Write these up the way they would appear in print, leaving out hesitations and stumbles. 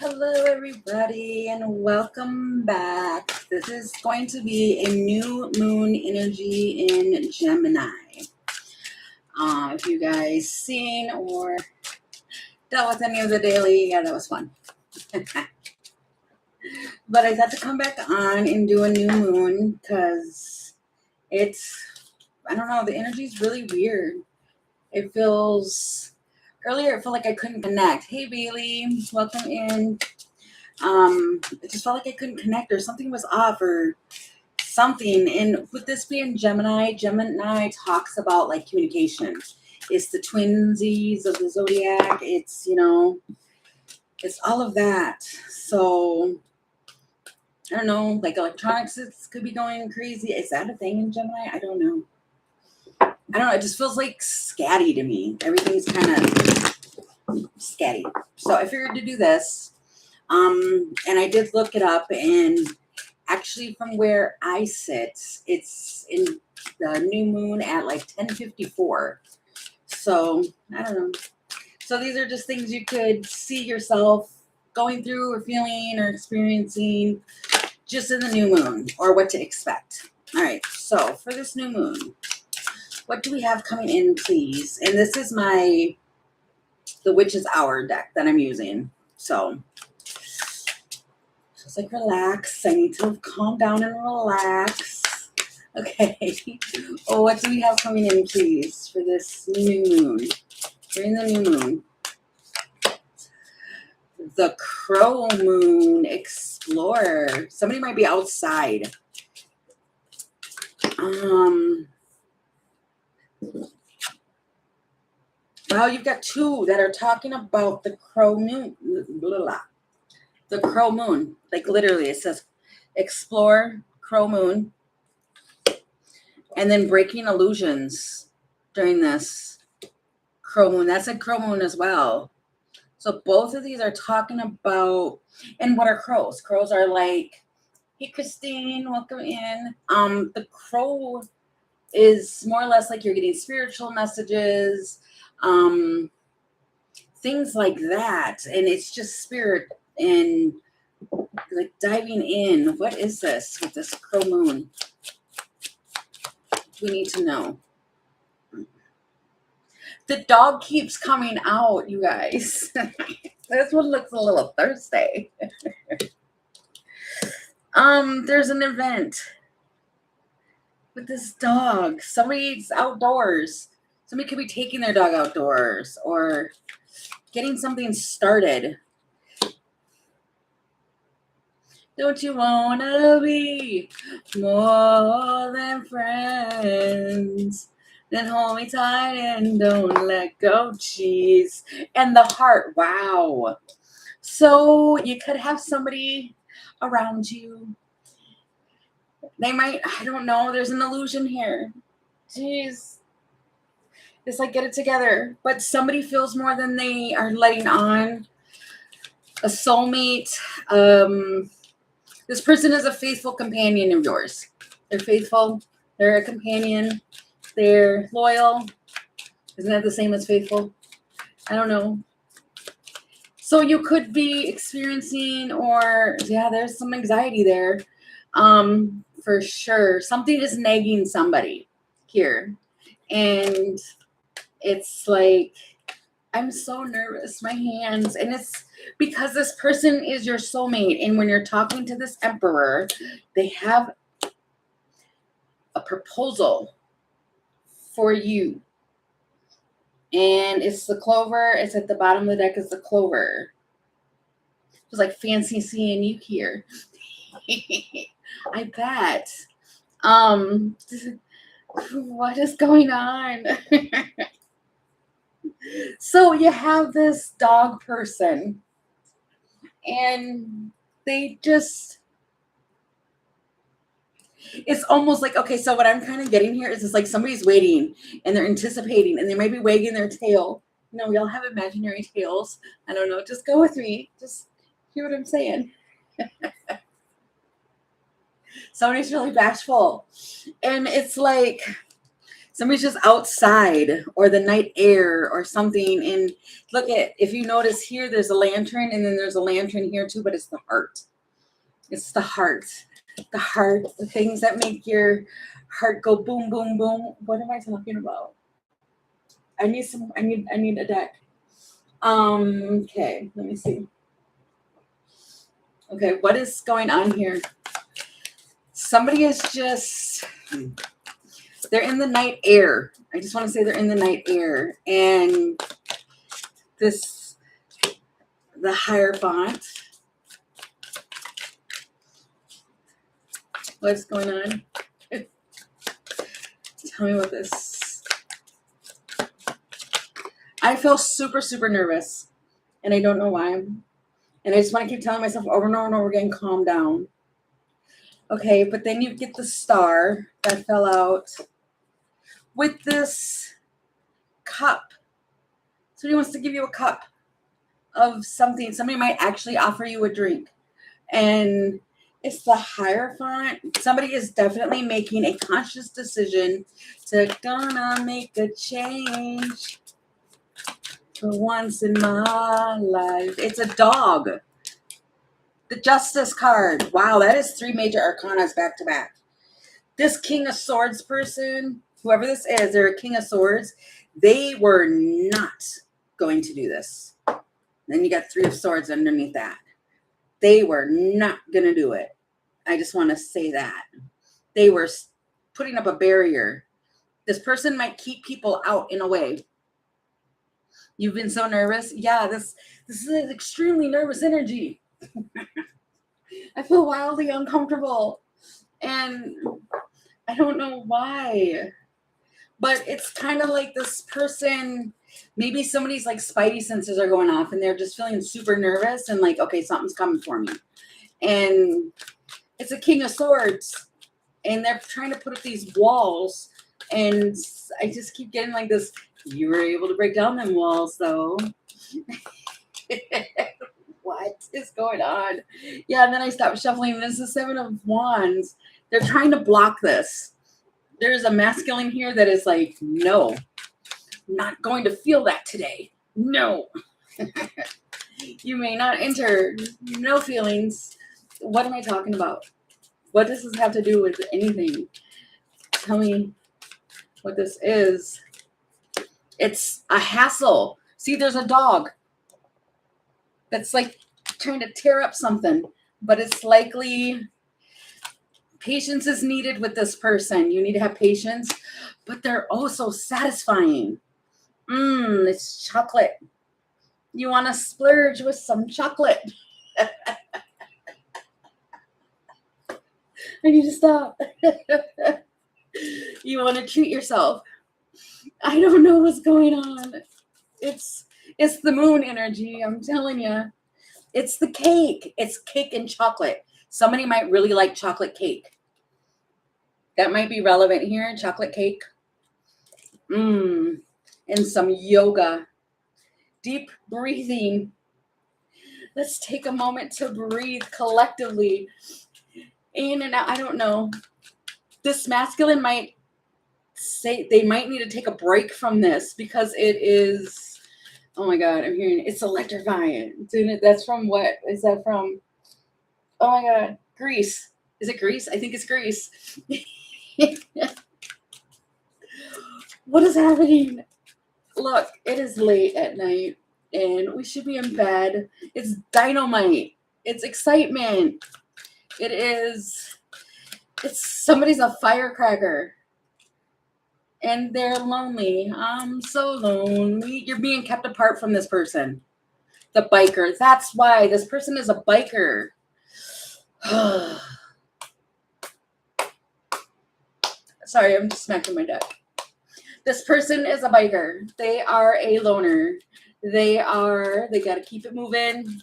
Hello, everybody, and welcome back. This is going to be a new moon energy in Gemini. If you guys seen or dealt with any of the daily, yeah, that was fun. But I got to come back on and do a new moon because I don't know, the energy is really weird. Earlier it felt like I couldn't connect. Hey, Bailey, welcome in. It just felt like I couldn't connect or something was off or something. And with this being Gemini talks about like communication. It's the twinsies of the zodiac. It's all of that. So I don't know, like electronics could be going crazy. Is that a thing in Gemini? I don't know. It just feels like scatty to me. Everything's kind of scatty. So I figured to do this. And I did look it up, and actually from where I sit, it's in the new moon at like 10:54. So I don't know. So these are just things you could see yourself going through or feeling or experiencing just in the new moon, or what to expect. All right, so for this new moon, what do we have coming in, please? And this is the Witch's Hour deck that I'm using. So just like relax. I need to calm down and relax. Okay. Oh, what do we have coming in, please, for this new moon? During the new moon. The Crow Moon Explorer. Somebody might be outside. Well, you've got two that are talking about the Crow Moon. Blah, blah. The Crow Moon. Like literally, it says explore Crow Moon. And then breaking illusions during this Crow Moon. That's a Crow Moon as well. So both of these are talking about, and what are crows? Crows are like, hey, Christine, welcome in. The crow is more or less like you're getting spiritual messages, things like that. And it's just spirit and like diving in. What is this with this Crow Moon? We need to know. The dog keeps coming out, you guys. This one looks a little thirsty. There's an event with this dog. Somebody's outdoors. Somebody could be taking their dog outdoors or getting something started. Don't you wanna be more than friends? Then hold me tight and don't let go. Jeez. And the heart. Wow. So you could have somebody around you. They might, I don't know. There's an illusion here. Jeez. It's like get it together. But somebody feels more than they are letting on. A soulmate. This person is a faithful companion of yours. They're faithful. They're a companion. They're loyal. Isn't that the same as faithful? I don't know. So you could be experiencing, or there's some anxiety there. For sure. Something is nagging somebody here. And it's like, I'm so nervous, my hands. And it's because this person is your soulmate. And when you're talking to this emperor, they have a proposal for you. And it's the clover. It's at the bottom of the deck is the clover. It was like fancy seeing you here. I bet. What is going on? So you have this dog person, and they just, it's almost like, okay, so what I'm kind of getting here is it's like somebody's waiting and they're anticipating and they may be wagging their tail. We all have imaginary tails. I don't know. Just go with me. Just hear what I'm saying. Somebody's really bashful. And it's like Somebody's just outside, or the night air or something. And look at, if you notice here, there's a lantern, and then there's a lantern here too, but it's the heart. It's the heart. The heart, the things that make your heart go boom, boom, boom. What am I talking about? I need a deck. Okay, let me see. Okay, what is going on here? Somebody is just, they're in the night air. I just want to say they're in the night air. And the Hierophant. What's going on? Tell me what this. I feel super, super nervous. And I don't know why. And I just want to keep telling myself over and over and over again, calm down. Okay, but then you get the star that fell out with this cup. Somebody wants to give you a cup of something. Somebody might actually offer you a drink. And it's the Hierophant. Somebody is definitely making a conscious decision to gonna make a change for once in my life. It's a dog. The Justice card. Wow, that is 3 major arcanas back to back. This King of Swords person, whoever this is, they're a King of Swords. They were not going to do this. Then you got 3 of Swords underneath that. They were not going to do it. I just want to say that. They were putting up a barrier. This person might keep people out in a way. You've been so nervous. Yeah, this is an extremely nervous energy. I feel wildly uncomfortable. And I don't know why. But it's kind of like this person, maybe somebody's like spidey senses are going off and they're just feeling super nervous and like, okay, something's coming for me. And it's a King of Swords. And they're trying to put up these walls. And I just keep getting like this, you were able to break down them walls though. What is going on? Yeah, and then I stopped shuffling. This is 7 of Wands. They're trying to block this. There's a masculine here that is like, no, not going to feel that today. No. You may not enter. No feelings. What am I talking about? What does this have to do with anything? Tell me what this is. It's a hassle. See, there's a dog that's like trying to tear up something, but it's likely patience is needed with this person. You need to have patience, but they're oh so satisfying. It's chocolate. You want to splurge with some chocolate. I need to stop. You want to treat yourself. I don't know what's going on. It's the moon energy. I'm telling you. It's the cake. It's cake and chocolate. Somebody might really like chocolate cake. That might be relevant here. Chocolate cake. And some yoga. Deep breathing. Let's take a moment to breathe collectively. In and out. I don't know. This masculine might say they might need to take a break from this because it is, oh my God, I'm hearing it's electrifying. That's from what? Is that from? Oh my God, Greece. Is it Greece? I think it's Greece. What is happening? Look, it is late at night and we should be in bed. It's dynamite. It's excitement. It's somebody's a firecracker. And they're lonely. I'm so lonely. You're being kept apart from this person. The biker. That's why this person is a biker. Sorry, I'm just smacking my deck. This person is a biker. They are a loner. They got to keep it moving.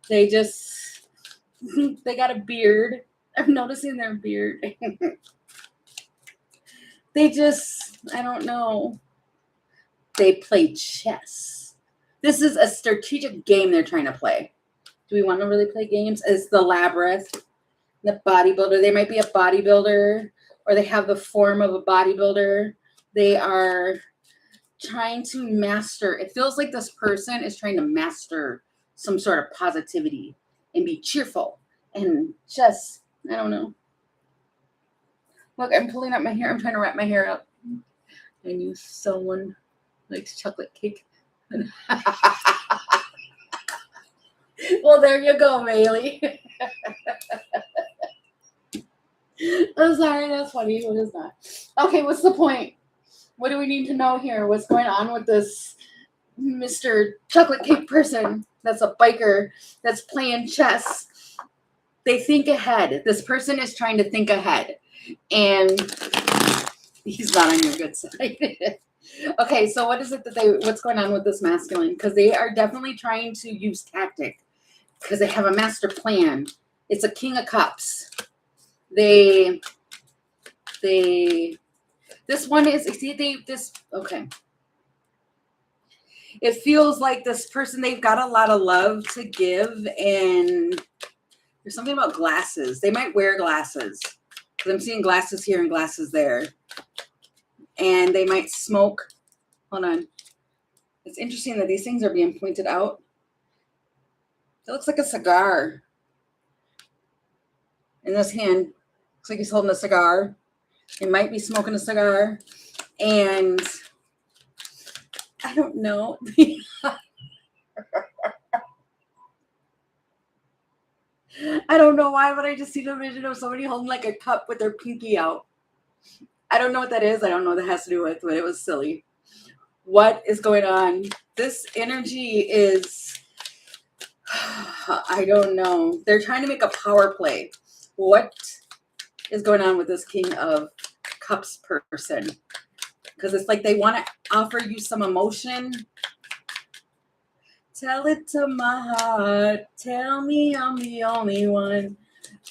They got a beard. I'm noticing their beard. I don't know. They play chess. This is a strategic game they're trying to play. Do we want to really play games? Is the labyrinth, the bodybuilder. They might be a bodybuilder or they have the form of a bodybuilder They are trying to master. It feels like this person is trying to master some sort of positivity and be cheerful and just, I don't know. Look, I'm pulling up my hair. I'm trying to wrap my hair up. I knew someone likes chocolate cake. Well, there you go, Bailey. I'm sorry, that's funny. What is that? Okay, what's the point? What do we need to know here? What's going on with this Mr. Chocolate Cake person that's a biker that's playing chess? They think ahead. This person is trying to think ahead. And he's not on your good side. Okay, so what is it that what's going on with this masculine? Because they are definitely trying to use tactic because they have a master plan. It's a King of Cups. This one is, okay. It feels like this person, they've got a lot of love to give, and there's something about glasses. They might wear glasses because I'm seeing glasses here and glasses there. And they might smoke. Hold on. It's interesting that these things are being pointed out. It looks like a cigar. In this hand, looks like he's holding a cigar. He might be smoking a cigar. And I don't know. I don't know why, but I just see the vision of somebody holding like a cup with their pinky out. I don't know what that is. I don't know what that has to do with, but it was silly. What is going on? This energy is, I don't know. They're trying to make a power play. What is going on with this King of Cups person? Because it's like they want to offer you some emotion. Tell it to my heart. Tell me I'm the only one.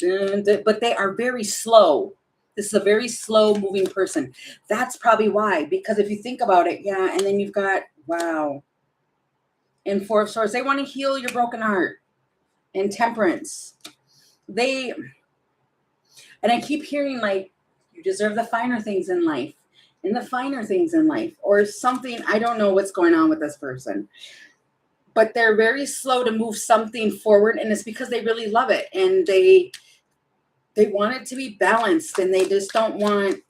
But they are very slow. This is a very slow moving person. That's probably why. Because if you think about it, yeah. And then you've got, wow. And Four of Swords. They want to heal your broken heart. And Temperance. And I keep hearing like, you deserve the finer things in life. And the finer things in life. Or something. I don't know what's going on with this person. But they're very slow to move something forward, and it's because they really love it, and they want it to be balanced, and they just don't want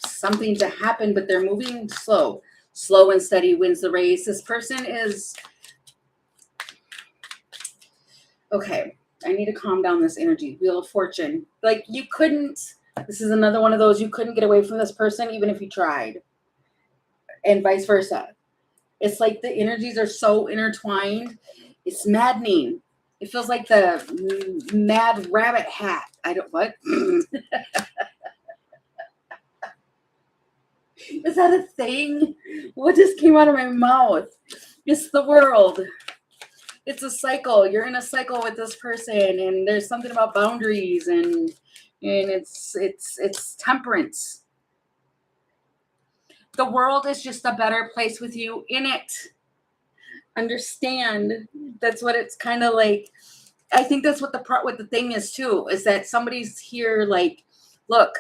something to happen, but they're moving slow. Slow and steady wins the race. This person is, okay, I need to calm down this energy. Wheel of Fortune. Like this is another one of those, you couldn't get away from this person even if you tried, and vice versa. It's like the energies are so intertwined. It's maddening. It feels like the mad rabbit hat. What? Is that a thing? What just came out of my mouth? It's the world. It's a cycle. You're in a cycle with this person, and there's something about boundaries, and it's temperance. The world is just a better place with you in it. Understand. That's what it's kind of like. I think that's what the thing is too, is that somebody's here like, look,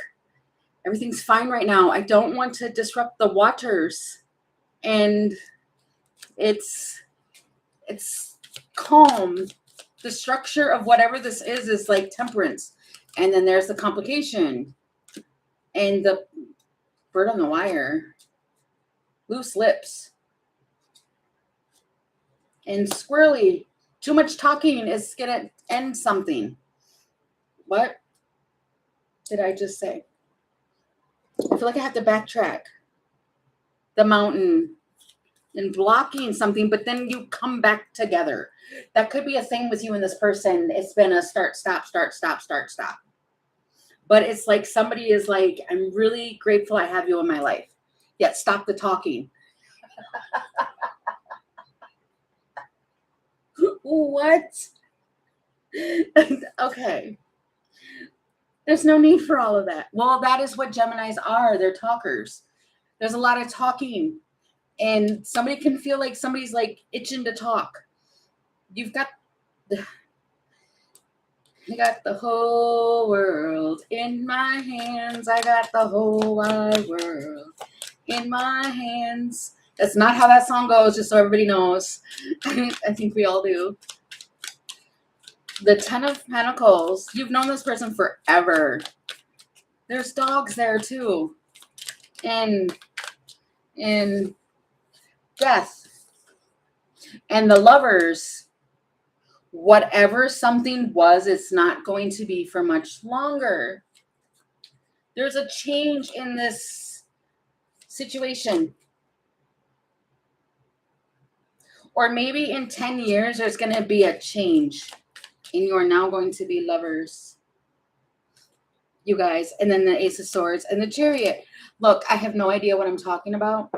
everything's fine right now. I don't want to disrupt the waters. And it's calm. The structure of whatever this is like temperance. And then there's the complication. And the bird on the wire. Loose lips. And squirrely. Too much talking is going to end something. What did I just say? I feel like I have to backtrack. The mountain. And blocking something, but then you come back together. That could be a thing with you and this person. It's been a start, stop, start, stop, start, stop. But it's like somebody is like, I'm really grateful I have you in my life. Yet stop the talking. What? Okay. There's no need for all of that. Well, that is what Geminis are. They're talkers. There's a lot of talking. And somebody can feel like somebody's like itching to talk. I got the whole world in my hands. I got the whole wide world in my hands. That's not how that song goes, just so everybody knows. I think we all do. The Ten of Pentacles. You've known this person forever. There's dogs there too. And death. And the Lovers. Whatever something was, it's not going to be for much longer. There's a change in this situation. Or maybe in 10 years, there's going to be a change. And you are now going to be lovers. You guys. And then the Ace of Swords and the Chariot. Look, I have no idea what I'm talking about.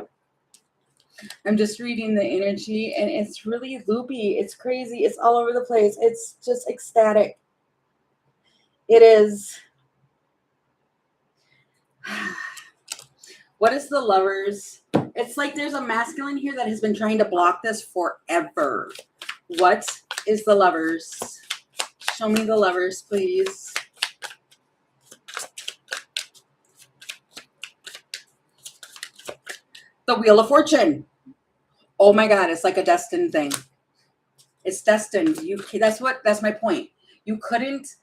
I'm just reading the energy. And it's really loopy. It's crazy. It's all over the place. It's just ecstatic. It is. What is the Lovers? It's like there's a masculine here that has been trying to block this forever. What is the Lovers? Show me the Lovers, please. The Wheel of Fortune. Oh my God, it's like a destined thing. It's destined. That's my point. You couldn't,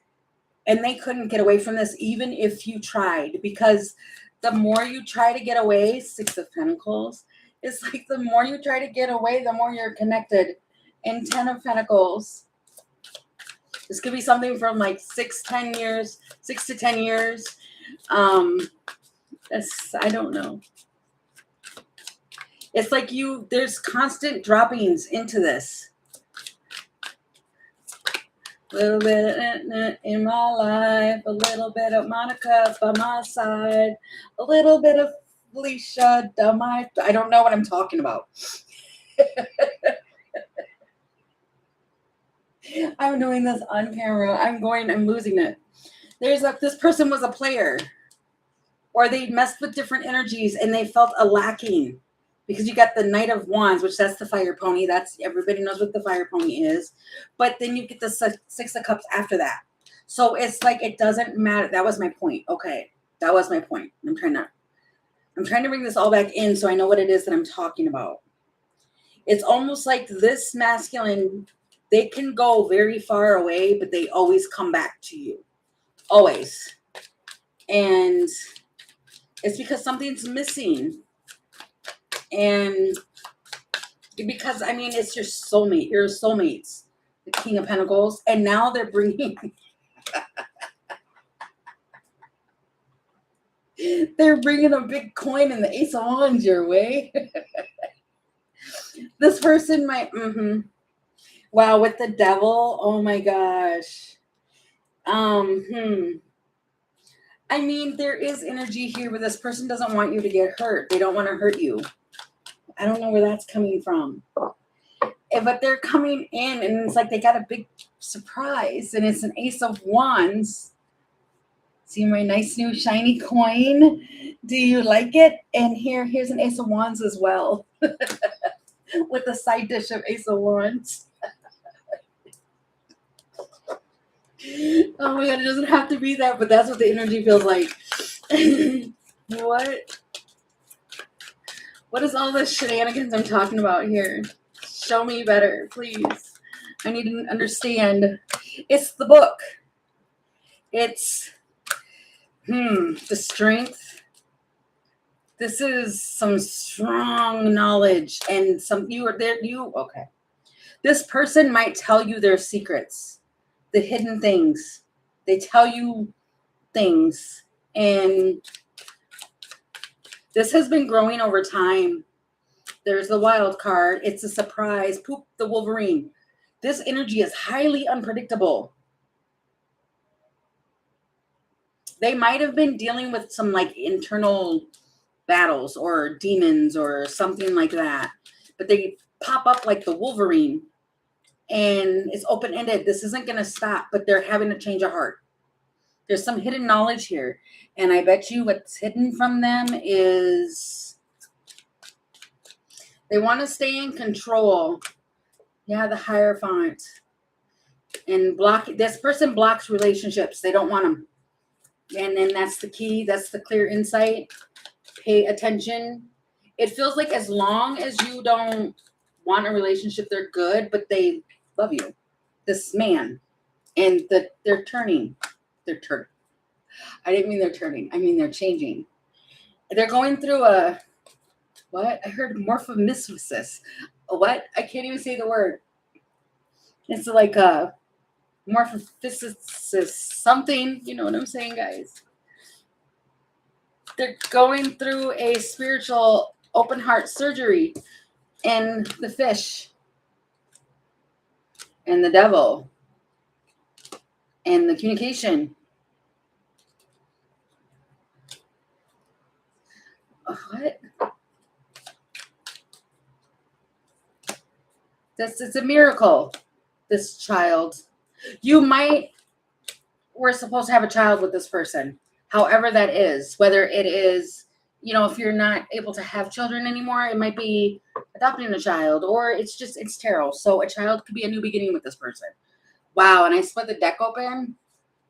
and they couldn't get away from this even if you tried, because the more you try to get away, Six of Pentacles, it's like the more you try to get away, the more you're connected. And 10 of Pentacles. This could be something from like 6 to 10 years. I don't know. It's like there's constant droppings into this. A little bit in my life, a little bit of Monica by my side, a little bit of Felicia, I don't know what I'm talking about. I'm doing this on camera. I'm losing it. This person was a player, or they messed with different energies and they felt a lacking. Because you got the Knight of Wands, which that's the fire pony. That's everybody knows what the fire pony is. But then you get the Six of Cups after that. So it's like it doesn't matter. That was my point. Okay. That was my point. I'm trying to bring this all back in so I know what it is that I'm talking about. It's almost like this masculine, they can go very far away, but they always come back to you. Always. And it's because something's missing. And because, I mean, it's your soulmate. You're soulmates. The King of Pentacles. And now they're bringing... they're bringing a big coin and the Ace of Wands your way. This person might... Wow, with the Devil. Oh, my gosh. I mean, there is energy here where this person doesn't want you to get hurt. They don't want to hurt you. I don't know where that's coming from. But they're coming in and it's like they got a big surprise. And it's an Ace of Wands. See my nice new shiny coin? Do you like it? And here's an Ace of Wands as well. With the side dish of Ace of Wands. Oh my God, it doesn't have to be that, but that's what the energy feels like. What is all this shenanigans I'm talking about here? Show me better, please. I need to understand. It's the book. It's the Strength. This is some strong knowledge and okay. This person might tell you their secrets, the hidden things. They tell you things, and this has been growing over time. There's the Wild card. It's a surprise. Poop the Wolverine. This energy is highly unpredictable. They might have been dealing with some like internal battles or demons or something like that. But they pop up like the Wolverine. And it's open-ended. This isn't going to stop, but they're having a change of heart. There's some hidden knowledge here. And I bet you what's hidden from them is they want to stay in control. Yeah, the Hierophant. And this person blocks relationships. They don't want them. And then that's the key. That's the clear insight. Pay attention. It feels like as long as you don't want a relationship, they're good, but they love you. This man. And they're turning. They're turning. I didn't mean they're turning. I mean they're changing. They're going through a what? I heard morphomesis. What? I can't even say the word. It's like a morphosis something. You know what I'm saying, guys? They're going through a spiritual open heart surgery, and the fish and the devil and the communication. What? It's a miracle. This child. We're supposed to have a child with this person. However that is, whether it is, if you're not able to have children anymore, it might be adopting a child, or it's tarot. So a child could be a new beginning with this person. Wow. And I split the deck open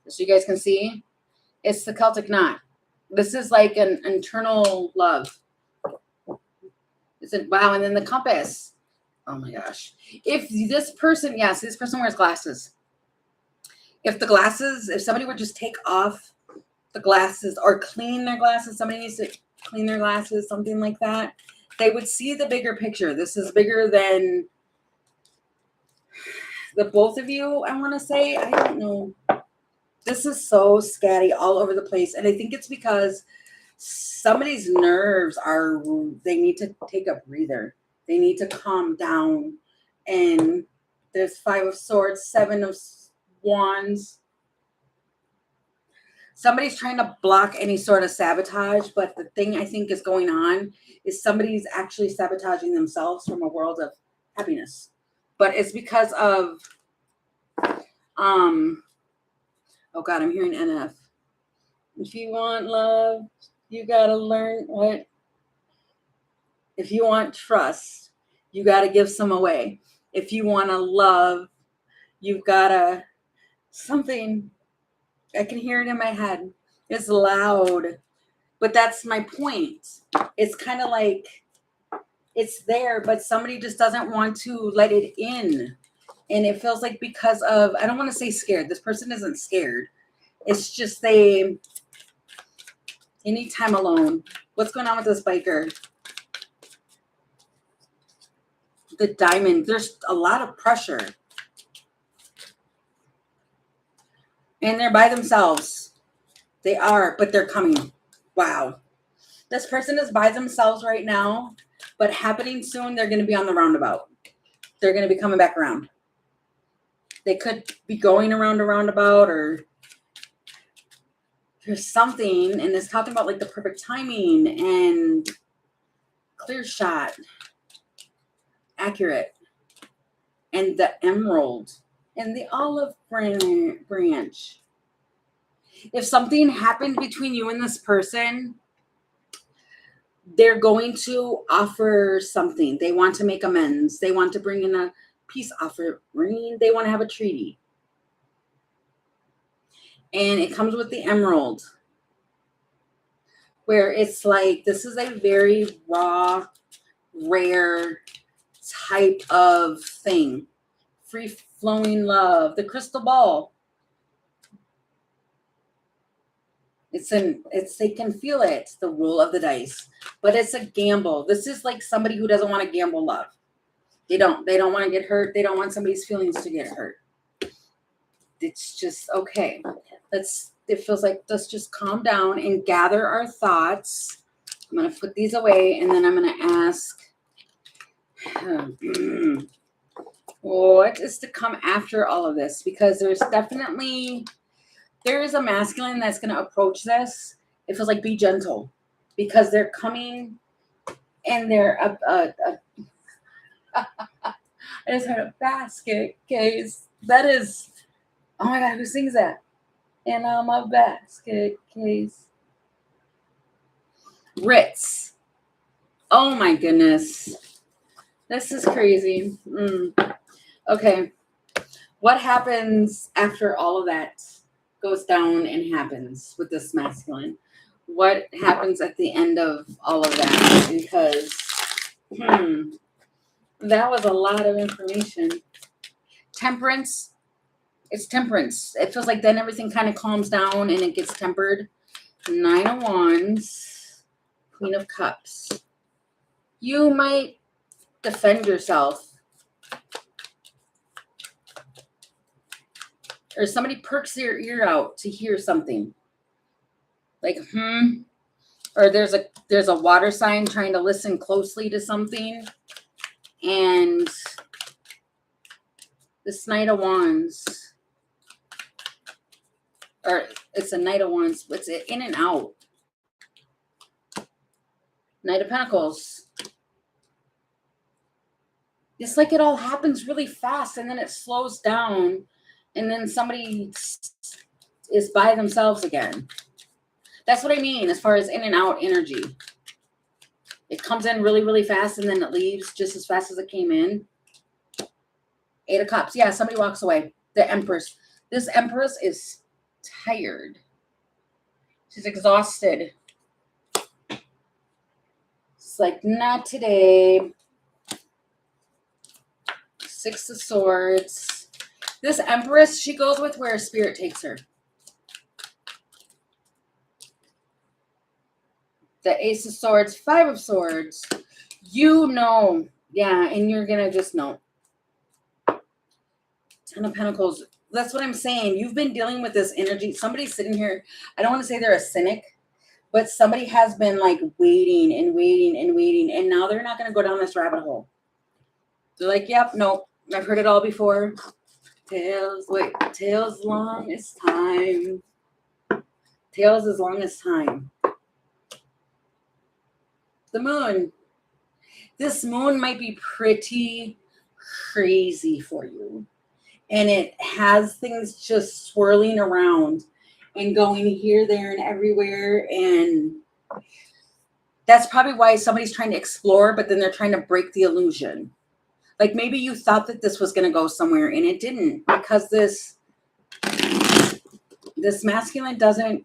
so you guys can see. It's the Celtic knot. This is like an internal love. Wow. And then the compass. Oh my gosh. If this person wears glasses. If somebody would just take off the glasses or clean their glasses, somebody needs to clean their glasses, something like that, they would see the bigger picture. This is bigger than the both of you, I want to say. I don't know. This is so scatty all over the place. And I think it's because somebody's nerves they need to take a breather. They need to calm down. And there's 5 of Swords, 7 of Wands. Somebody's trying to block any sort of sabotage, but the thing I think is going on is somebody's actually sabotaging themselves from a world of happiness. But it's because of, oh God, I'm hearing NF. If you want love, you got to learn what? If you want trust, you got to give some away. If you want to love, you've got to something. I can hear it in my head. It's loud, but that's my point. It's kind of like it's there, but somebody just doesn't want to let it in. And it feels like because of, I don't want to say scared. This person isn't scared. It's just they need time alone. What's going on with this biker? The diamond. There's a lot of pressure. And they're by themselves. They are, but they're coming. Wow. This person is by themselves right now, but happening soon, they're going to be on the roundabout. They're going to be coming back around. They could be going around a roundabout, or there's something, and it's talking about like the perfect timing and clear shot, accurate, and the emerald and the olive branch. If something happened between you and this person, they're going to offer something. They want to make amends. They want to bring in a peace offering. They want to have a treaty. And it comes with the emerald, where it's like, this is a very raw, rare type of thing. Free-flowing love. The crystal ball. They can feel it, the roll of the dice, but it's a gamble. This is like somebody who doesn't want to gamble love. They don't want to get hurt. They don't want somebody's feelings to get hurt. It's just, okay. It feels like let's just calm down and gather our thoughts. I'm going to put these away, and then I'm going to ask, what is to come after all of this? Because there is a masculine that's going to approach this. It feels like be gentle, because they're coming and they're I just heard a basket case. That is, oh my God, who sings that? And I'm a basket case. Ritz. Oh my goodness. This is crazy. Okay. What happens after all of that goes down and happens with this masculine? what happens at the end of all of that, because that was a lot of information. Temperance. It's temperance. It feels like then everything kind of calms down and it gets tempered. 9 of Wands, Queen of Cups. You might defend yourself. Or somebody perks their ear out to hear something. Like, Or there's a water sign trying to listen closely to something. And this Knight of Wands. Or it's a Knight of Wands. It's in and out. Knight of Pentacles. It's like it all happens really fast and then it slows down and then somebody is by themselves again. That's what I mean as far as in and out energy. It comes in really, really fast and then it leaves just as fast as it came in. 8 of Cups. Yeah, somebody walks away. The Empress. This Empress is tired. She's exhausted. It's like, not today. 6 of Swords. This Empress, she goes with where Spirit takes her. The Ace of Swords, 5 of Swords. You know. Yeah, and you're going to just know. 10 of Pentacles. That's what I'm saying. You've been dealing with this energy. Somebody's sitting here. I don't want to say they're a cynic, but somebody has been like waiting and waiting and waiting. And now they're not going to go down this rabbit hole. They're like, yep, nope. I've heard it all before. Tails long as time. Tails as long as time. The moon. This moon might be pretty crazy for you. And it has things just swirling around and going here, there, and everywhere. And that's probably why somebody's trying to explore, but then they're trying to break the illusion. Like maybe you thought that this was going to go somewhere and it didn't, because this masculine doesn't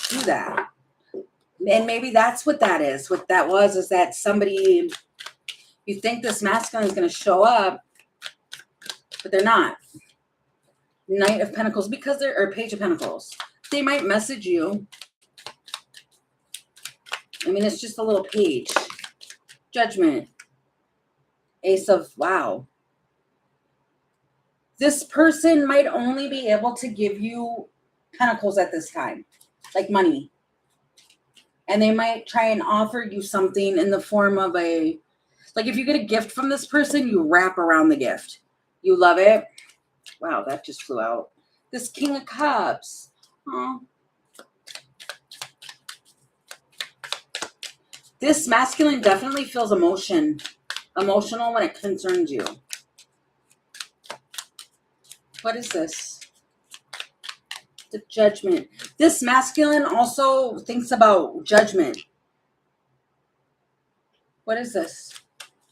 do that. And maybe that's what that is. What that was is that somebody, you think this masculine is going to show up, but they're not. Knight of Pentacles, because they're, or Page of Pentacles. They might message you. I mean, it's just a little page. Judgment. Ace of, wow. This person might only be able to give you pentacles at this time, like money. And they might try and offer you something in the form of a, like if you get a gift from this person, you wrap around the gift. You love it. Wow, that just flew out. This King of Cups. Oh. This masculine definitely feels emotional when it concerns you. What is this? The Judgment. This masculine also thinks about judgment. What is this?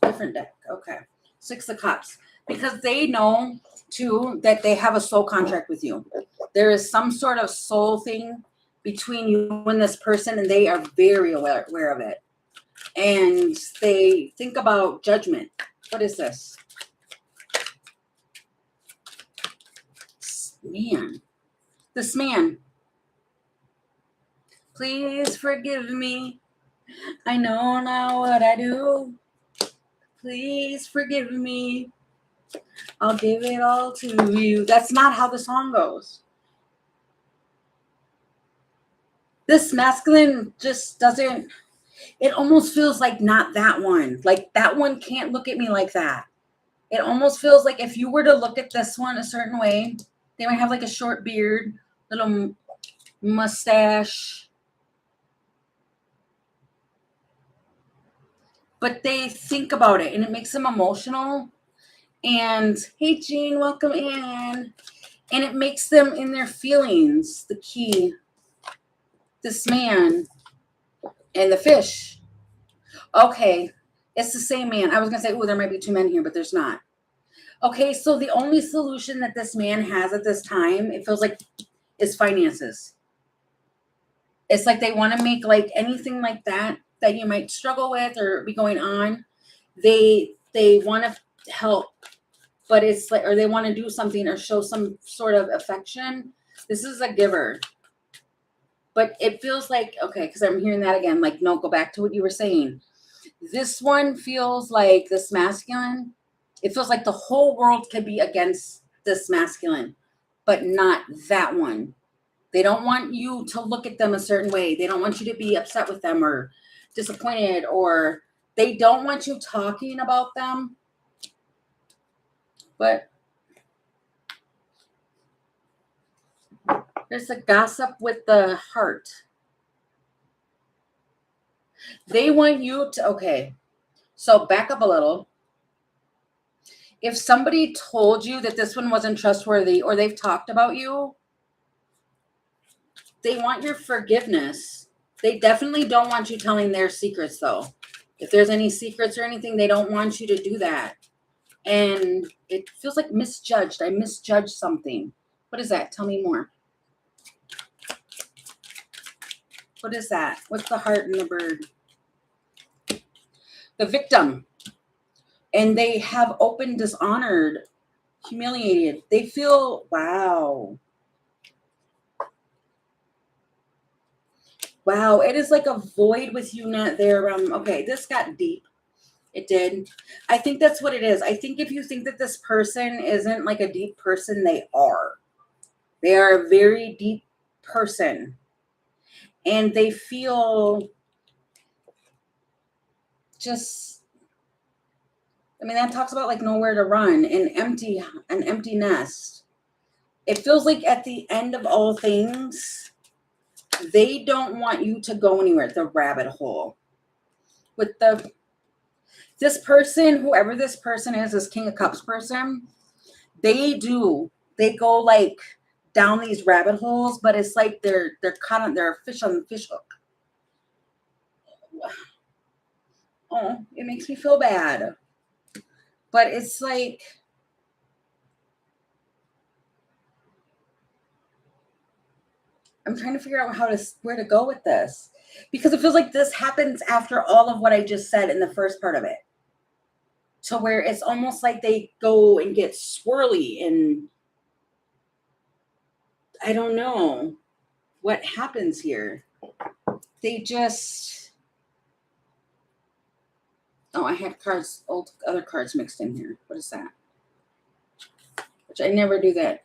Different deck. Okay. 6 of Cups. Because they know, too, that they have a soul contract with you. There is some sort of soul thing between you and this person, and they are very aware of it. And they think about judgment. What is this? Man. This man. Please forgive me. I know now what I do. Please forgive me. I'll give it all to you. That's not how the song goes. This masculine just doesn't, it almost feels like not that one. Like that one can't look at me like that. It almost feels like if you were to look at this one a certain way, they might have like a short beard, little mustache. But they think about it and it makes them emotional. And hey, Jean, welcome in. And it makes them in their feelings, the key. This man and the fish. Okay, it's the same man. I was going to say, oh, there might be 2 men here, but there's not. Okay, so the only solution that this man has at this time, it feels like, is finances. It's like they want to make like anything like that you might struggle with or be going on. They want to help, but it's like, or they want to do something or show some sort of affection. This is a giver. But it feels like, okay, because I'm hearing that again, like, no, go back to what you were saying. This one feels like this masculine. It feels like the whole world could be against this masculine, but not that one. They don't want you to look at them a certain way. They don't want you to be upset with them or disappointed, or they don't want you talking about them. But there's a gossip with the heart. They want you to, okay, so back up a little. If somebody told you that this one wasn't trustworthy or they've talked about you, they want your forgiveness. They definitely don't want you telling their secrets, though. If there's any secrets or anything, they don't want you to do that. And it feels like misjudged. I misjudged something. What is that? Tell me more. What is that? What's the heart and the bird? The victim. And they have open dishonored, humiliated. They feel, wow. Wow, it is like a void with you not there. Okay, this got deep. It did. I think that's what it is. I think if you think that this person isn't like a deep person, they are. They are a very deep person. And they feel just, I mean, that talks about like nowhere to run, an empty nest. It feels like at the end of all things, they don't want you to go anywhere. The rabbit hole. With this person, whoever this person is, this King of Cups person, they go like down these rabbit holes, but it's like they're caught on, they're a fish on the fish hook. Oh, it makes me feel bad. But it's like, I'm trying to figure out where to go with this, because it feels like this happens after all of what I just said in the first part of it, to where it's almost like they go and get swirly, and I don't know what happens here. They just, oh, I had other cards mixed in here. What is that? Which I never do that.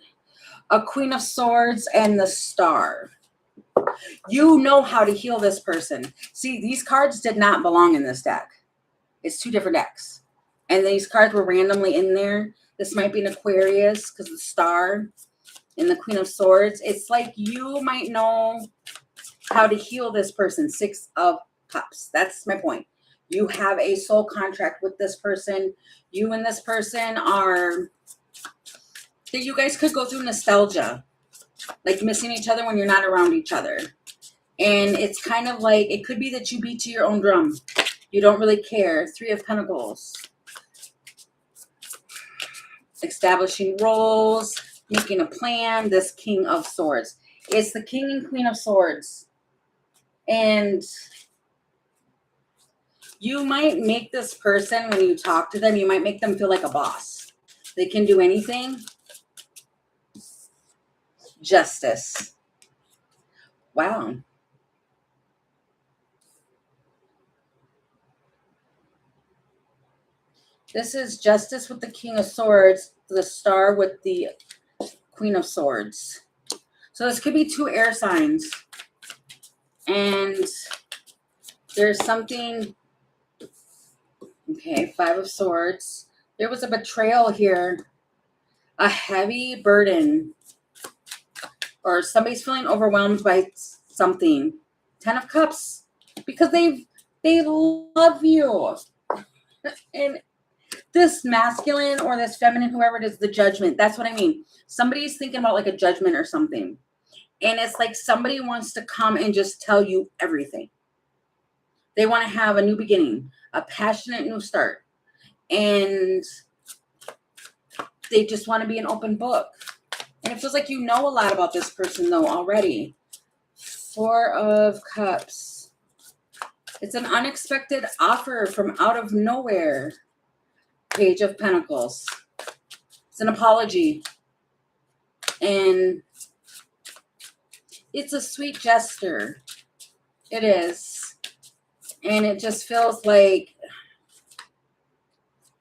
A Queen of Swords and the Star. You know how to heal this person. See, these cards did not belong in this deck. It's two different decks. And these cards were randomly in there. This might be an Aquarius because the Star and the Queen of Swords. It's like you might know how to heal this person. 6 of Cups. That's my point. You have a soul contract with this person. You and this person are, that you guys could go through nostalgia, like missing each other when you're not around each other. And it's kind of like, it could be that you beat to your own drum. You don't really care. 3 of Pentacles. Establishing roles, making a plan. This King of Swords. It's the King and Queen of Swords. And you might make this person, when you talk to them, you might make them feel like a boss. They can do anything. Justice. Wow. This is Justice with the King of Swords, the Star with the Queen of Swords. So this could be 2 air signs. And there's something, okay, 5 of Swords. There was a betrayal here, a heavy burden, or somebody's feeling overwhelmed by something. 10 of Cups, because they love you. And this masculine or this feminine, whoever it is, the judgment. That's what I mean. Somebody's thinking about like a judgment or something. And it's like somebody wants to come and just tell you everything. They want to have a new beginning, a passionate new start. And they just want to be an open book. And it feels like you know a lot about this person, though, already. Four of Cups. It's an unexpected offer from out of nowhere. Page of Pentacles. It's an apology. And it's a sweet gesture. It is. And it just feels like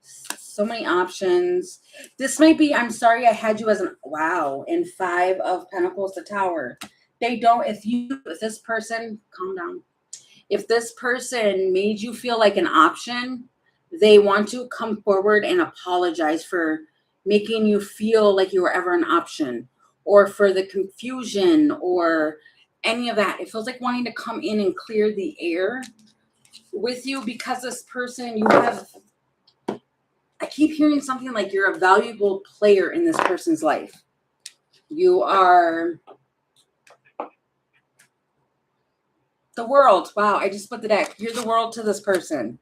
so many options. This might be, I'm sorry I had you as an, wow, and Five of Pentacles, the Tower. They don't, if this person, calm down. If this person made you feel like an option, they want to come forward and apologize for making you feel like you were ever an option, or for the confusion or any of that. It feels like wanting to come in and clear the air with you, because this person, you have, I keep hearing something like you're a valuable player in this person's life. You are the world. Wow, I just put the deck. You're the world to this person.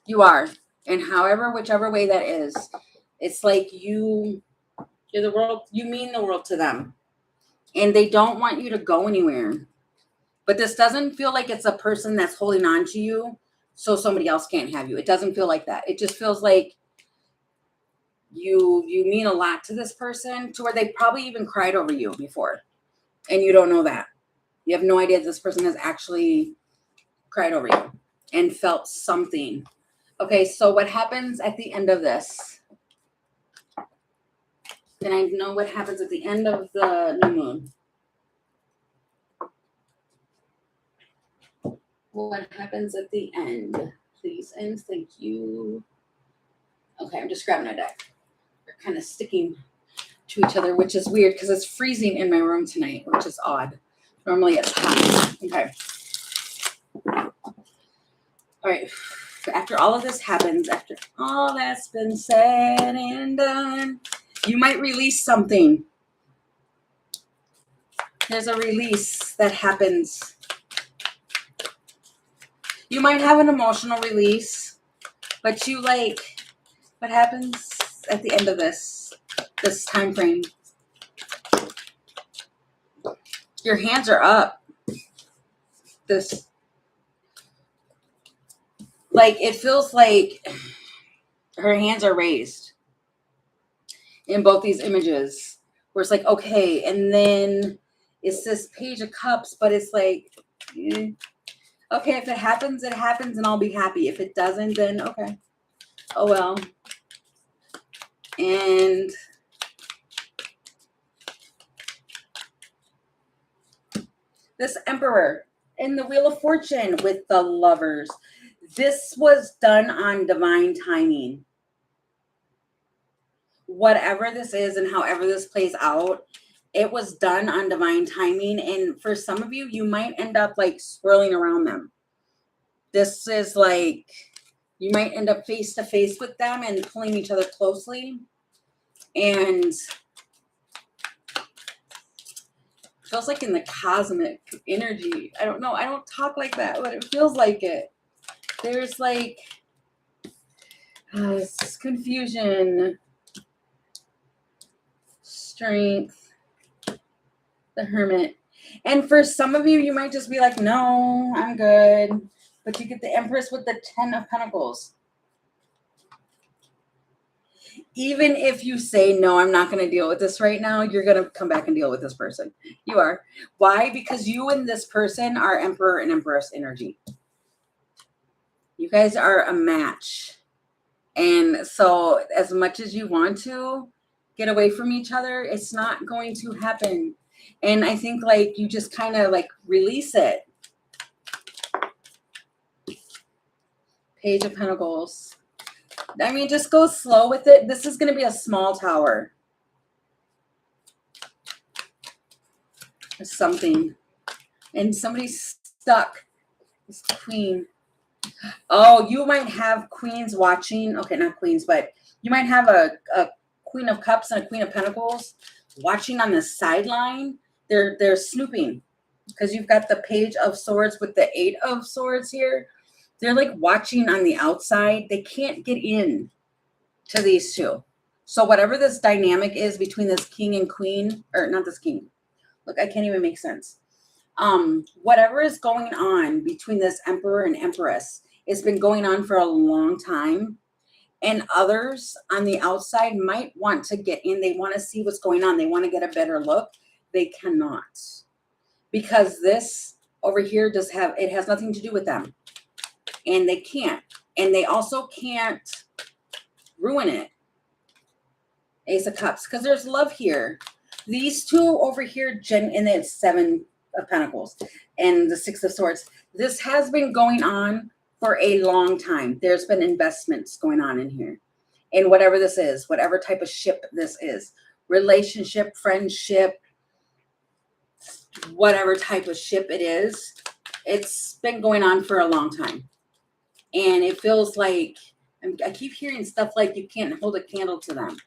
You are. And however, whichever way that is, it's like you're the world. You mean the world to them. And they don't want you to go anywhere. But this doesn't feel like it's a person that's holding on to you so somebody else can't have you. It doesn't feel like that. It just feels like you mean a lot to this person, to where they probably even cried over you before. And you don't know that. You have no idea this person has actually cried over you and felt something. Okay, so what happens at the end of this? Then I know what happens at the end of the new moon. What happens at the end? Please and thank you. Okay, I'm just grabbing a deck. They're kind of sticking to each other, which is weird because it's freezing in my room tonight, which is odd. Normally it's hot. Okay. All right. After all of this happens, after all that's been said and done, you might release something. There's a release that happens. You might have an emotional release, but you like, what happens at the end of this time frame? Your hands are up. This, like, it feels like her hands are raised in both these images, where it's like, okay, and then it's this Page of Cups, but it's like, okay, if it happens, it happens, and I'll be happy. If it doesn't, then okay. Oh, well. And this Emperor and the Wheel of Fortune with the Lovers. This was done on divine timing. Whatever this is and however this plays out, it was done on divine timing. And for some of you, you might end up like swirling around them. This is like, you might end up face to face with them and pulling each other closely. And feels like in the cosmic energy. I don't know. I don't talk like that, but it feels like it. There's like confusion, strength, the Hermit. And for some of you, you might just be like, no, I'm good. But you get the Empress with the 10 of Pentacles. Even if you say, no, I'm not going to deal with this right now, you're going to come back and deal with this person. You are. Why? Because you and this person are Emperor and Empress energy. You guys are a match. And so as much as you want to get away from each other, it's not going to happen. And I think like you just kind of like release it. Page of Pentacles. I mean, just go slow with it. This is going to be a small tower. Or something. And somebody's stuck. This Queen. Oh, you might have queens watching. Okay, not queens, but you might have a Queen of Cups and a Queen of Pentacles watching on the sideline. They're snooping because you've got the Page of Swords with the 8 of Swords here. They're like watching on the outside. They can't get in to these two. So whatever this dynamic is between this king and queen, or not this king. Look, I can't even make sense. Whatever is going on between this emperor and empress, it's been going on for a long time. And others on the outside might want to get in. They want to see what's going on. They want to get a better look. They cannot. Because this over here it has nothing to do with them. And they can't. And they also can't ruin it. Ace of Cups. Because there's love here. These two over here, and it's 7 of Pentacles and the 6 of Swords. This has been going on for a long time. There's been investments going on in here. And whatever this is, whatever type of ship this is, relationship, friendship, whatever type of ship it is, it's been going on for a long time. And it feels like, I keep hearing stuff like you can't hold a candle to them.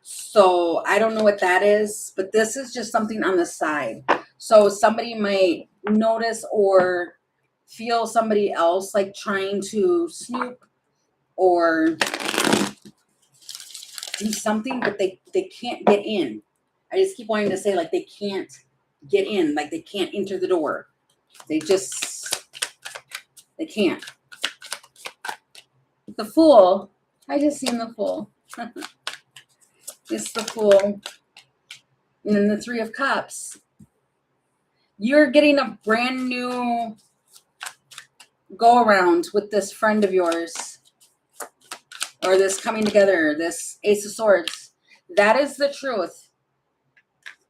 So I don't know what that is, but this is just something on the side. So somebody might notice or feel somebody else like trying to snoop or do something, but they can't get in. I just keep wanting to say like they can't get in, like they can't enter the door. They can't. The Fool. I just seen the Fool. It's the Fool. And then the 3 of Cups. You're getting a brand new go around with this friend of yours. Or this coming together. This Ace of Swords. That is the truth.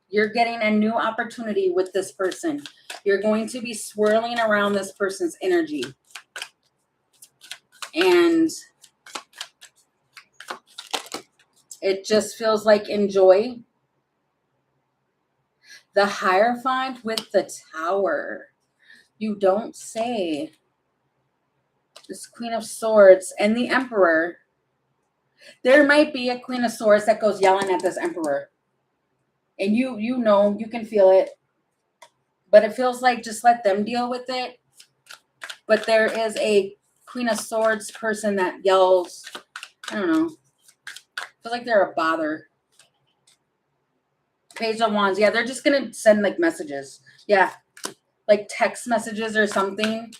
You're getting a new opportunity with this person. You're going to be swirling around this person's energy. And it just feels like enjoy. The Hierophant with the Tower. You don't say. This Queen of Swords and the Emperor. There might be a Queen of Swords that goes yelling at this Emperor. And you know, you can feel it. But it feels like just let them deal with it. But there is a Queen of Swords person that yells. I don't know. Feels like they're a bother. Page of Wands. Yeah, they're just going to send like messages. Yeah. Like text messages or something.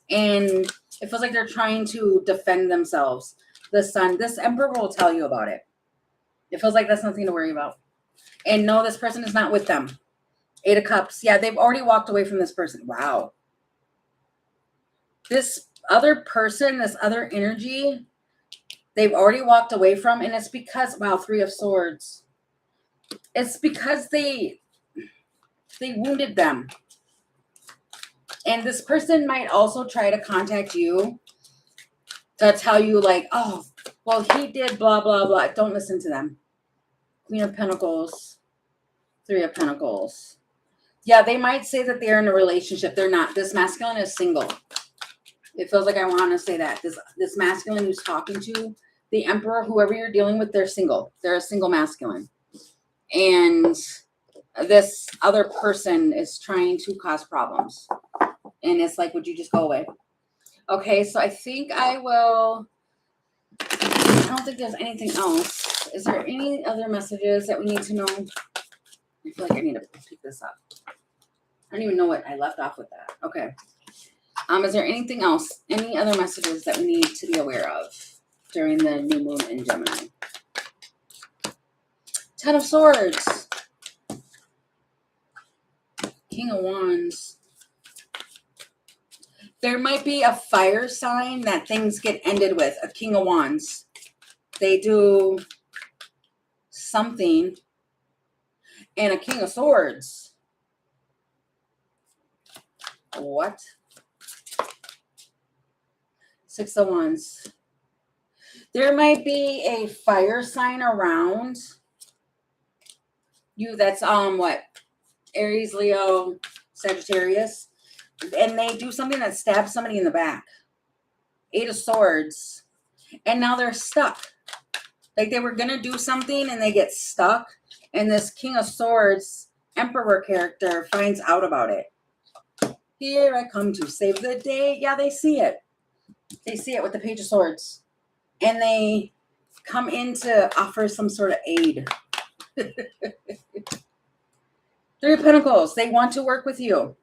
And it feels like they're trying to defend themselves. The Sun. This Emperor will tell you about it. It feels like that's nothing to worry about. And no, this person is not with them. 8 of Cups. Yeah, they've already walked away from this person. Wow. This other person, this other energy, they've already walked away from. And it's because, wow, 3 of Swords. It's because they wounded them. And this person might also try to contact you to tell you like, oh, well, he did blah, blah, blah. Don't listen to them. Queen of Pentacles. 3 of Pentacles. Yeah, they might say that they're in a relationship. They're not. This masculine is single. It feels like I want to say that. This masculine who's talking to the Emperor, whoever you're dealing with, they're single. They're a single masculine. And this other person is trying to cause problems. And it's like, would you just go away? Okay, so I think I will. I don't think there's anything else. Is there any other messages that we need to know? I feel like I need to pick this up. I don't even know what I left off with that. Okay. Is there anything else? Any other messages that we need to be aware of during the new moon in Gemini? 10 of Swords. King of Wands. There might be a fire sign that things get ended with. A King of Wands. They do something. And a King of Swords. What? 6 of Wands. There might be a fire sign around you that's what? Aries, Leo, Sagittarius. And they do something that stabs somebody in the back. 8 of Swords. And now they're stuck. Like they were going to do something and they get stuck. And this King of Swords Emperor character finds out about it. Here I come to save the day. Yeah, they see it. They see it with the Page of Swords. And they come in to offer some sort of aid. Three of Pentacles. They want to work with you.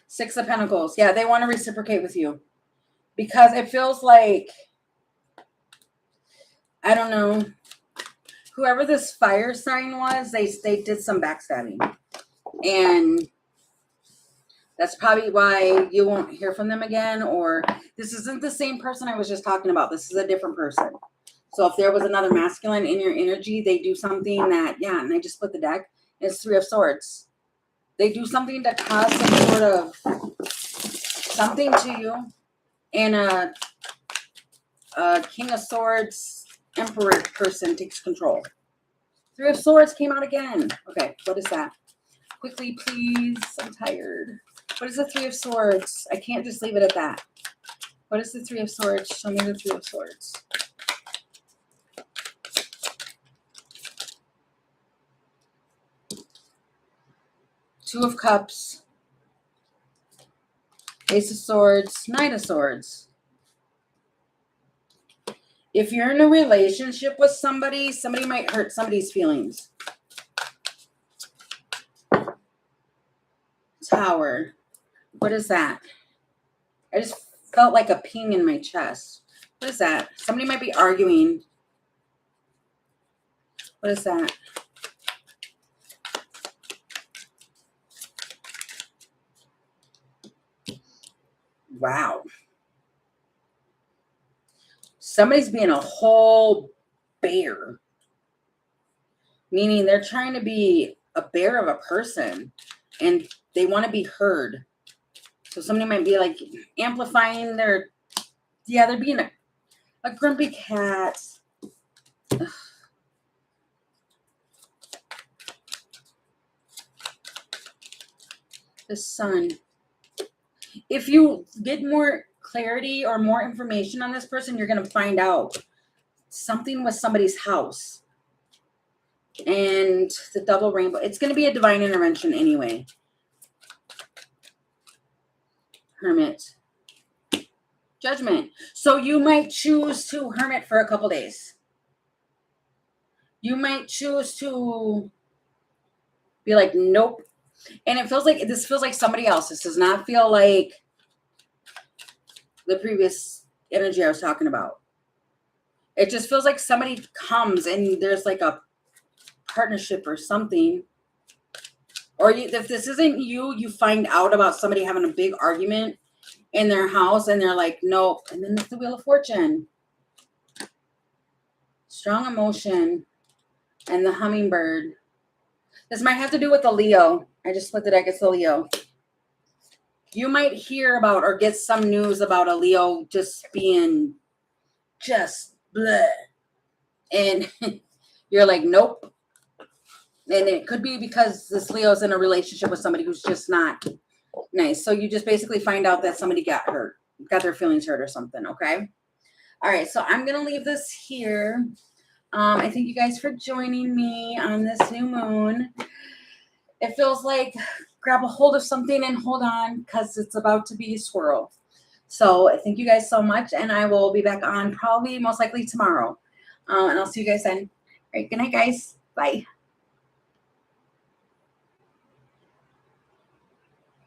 Six of Pentacles. Yeah, they want to reciprocate with you. Because it feels like, I don't know, whoever this fire sign was, they did some backstabbing. And that's probably why you won't hear from them again. Or this isn't the same person I was just talking about. This is a different person. So if there was another masculine in your energy, they do something that, yeah, and I just split the deck. It's Three of Swords. They do something to cause some sort of something to you. And a King of Swords, Emperor person takes control. Three of Swords came out again. Okay, what is that? Quickly, please. I'm tired. What is the Three of Swords? I can't just leave it at that. What is the Three of Swords? Show me the Three of Swords. Two of Cups. Ace of Swords. Knight of Swords. If you're in a relationship with somebody, somebody might hurt somebody's feelings. Tower. What is that? I just felt like a ping in my chest. What is that? Somebody might be arguing. What is that? Wow. Somebody's being a whole bear. Meaning they're trying to be a bear of a person. And they want to be heard. So somebody might be like amplifying their, yeah, they're being a grumpy cat. Ugh. The Sun. If you get more clarity or more information on this person, you're going to find out something with somebody's house. And the double rainbow. It's going to be a divine intervention anyway. Hermit. Judgment. So you might choose to hermit for a couple days. You might choose to be like, nope. And it feels like, this feels like somebody else. This does not feel like the previous energy I was talking about. It just feels like somebody comes and there's like a partnership or something. Or if this isn't you, you find out about somebody having a big argument in their house and they're like, nope. And then there's the Wheel of Fortune. Strong emotion. And the Hummingbird. This might have to do with the Leo. I just split the deck. It's the Leo. You might hear about or get some news about a Leo just being just bleh. And you're like, nope. And it could be because this Leo's in a relationship with somebody who's just not nice. So you just basically find out that somebody got hurt, got their feelings hurt or something, okay? All right, so I'm going to leave this here. I thank you guys for joining me on this new moon. It feels like grab a hold of something and hold on because it's about to be a swirl. So thank you guys so much, and I will be back on probably most likely tomorrow. And I'll see you guys then. All right, good night, guys. Bye.